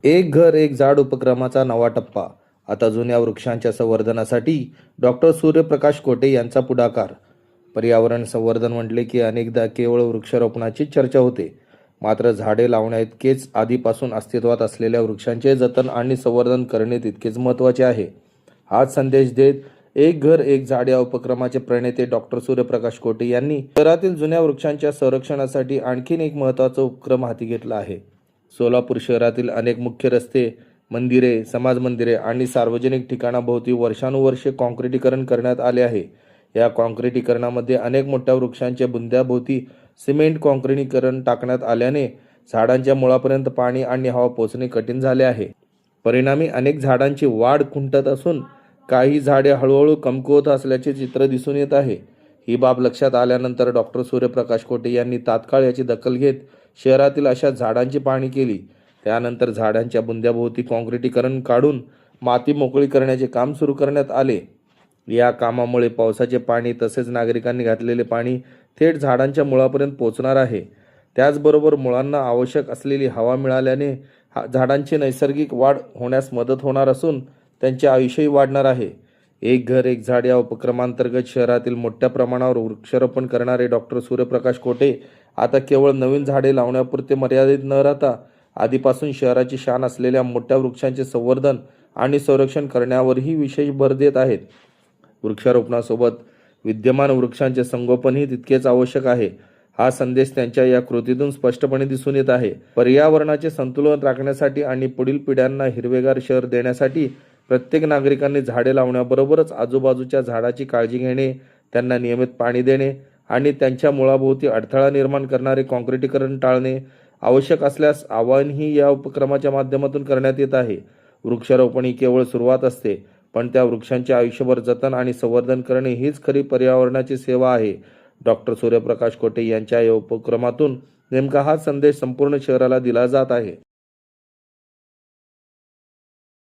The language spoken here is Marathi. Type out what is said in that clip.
एक घर एक झाड उपक्रमाचा नवा टप्पा. आता जुन्या वृक्षांच्या संवर्धनासाठी डॉक्टर सूर्यप्रकाश कोटे यांचा पुढाकार. पर्यावरण संवर्धन म्हटले की अनेकदा केवळ वृक्षारोपणाची चर्चा होते. मात्र झाडे लावण्याइतकेच आधीपासून अस्तित्वात असलेल्या वृक्षांचे जतन आणि संवर्धन करणे तितकेच महत्त्वाचे आहे. हाच संदेश देत एक घर एक झाड या उपक्रमाचे प्रणेते डॉक्टर सूर्यप्रकाश कोटे यांनी शहरातील जुन्या वृक्षांच्या संरक्षणासाठी आणखीन एक महत्त्वाचा उपक्रम हाती घेतला आहे. सोलापूर शहरातील अनेक मुख्य रस्ते, मंदिरे, समाज मंदिरे आणि सार्वजनिक ठिकाणाभोवती वर्षानुवर्षे काँक्रिटीकरण करण्यात आले आहे. या काँक्रिटीकरणामध्ये अनेक मोठ्या वृक्षांच्या बुंद्याभोवती सिमेंट काँक्रिटीकरण टाकण्यात आल्याने झाडांच्या मुळापर्यंत पाणी आणि हवा पोहोचणे कठीण झाले आहे. परिणामी अनेक झाडांची वाढ खुंटत असून काही झाडे हळूहळू कमकुवत असल्याचे चित्र दिसून येत आहे. ही बाब लक्षात आल्यानंतर डॉक्टर सूर्यप्रकाश कोटे यांनी तात्काळ याची दखल घेत शहरातील अशा झाडांची पाहणी केली. त्यानंतर झाडांच्या बुंद्याभोवती काँक्रिटीकरण काढून माती मोकळी करण्याचे काम सुरू करण्यात आले. या कामामुळे पावसाचे पाणी तसेच नागरिकांनी घातलेले पाणी थेट झाडांच्या मुळापर्यंत पोहोचणार आहे. त्याचबरोबर मुळांना आवश्यक असलेली हवा मिळाल्याने झाडांची नैसर्गिक वाढ होण्यास मदत होणार असून त्यांचे आयुष्यही वाढणार आहे. एक घर एक झाड या उपक्रमांतर्गत शहरातील मोठ्या प्रमाणावर वृक्षारोपण करणारे डॉक्टर सूर्यप्रकाश कोटे आता केवळ नवीन झाडे लावण्यापुरते मर्यादित न राहता आधीपासून शहराची शान असलेल्या मोठ्या वृक्षांचे संवर्धन आणि संरक्षण करण्यावरही विशेष भर देत आहेत. वृक्षारोपणासोबत विद्यमान वृक्षांचे संगोपनही तितकेच आवश्यक आहे. हा संदेश त्यांच्या या कृतीतून स्पष्टपणे दिसून येत आहे. पर्यावरणाचे संतुलन राखण्यासाठी आणि पुढील पिढ्यांना हिरवेगार शहर देण्यासाठी प्रत्येक नागरिकांनी झाडे लावण्याबरोबरच आजूबाजूच्या झाडाची काळजी घेणे, त्यांना नियमित पाणी देणे आणि त्यांच्या मुळाभोवती अडथळा निर्माण करणारे काँक्रिटीकरण टाळणे आवश्यक असल्यास आवाहनही या उपक्रमाच्या माध्यमातून करण्यात येत आहे. वृक्षारोपण ही केवळ सुरुवात असते, पण त्या वृक्षांचे आयुष्यभर जतन आणि संवर्धन करणे हीच खरी पर्यावरणाची सेवा आहे. डॉक्टर सूर्यप्रकाश कोटे यांच्या या उपक्रमातून नेमका हाच संदेश संपूर्ण शहराला दिला जात आहे.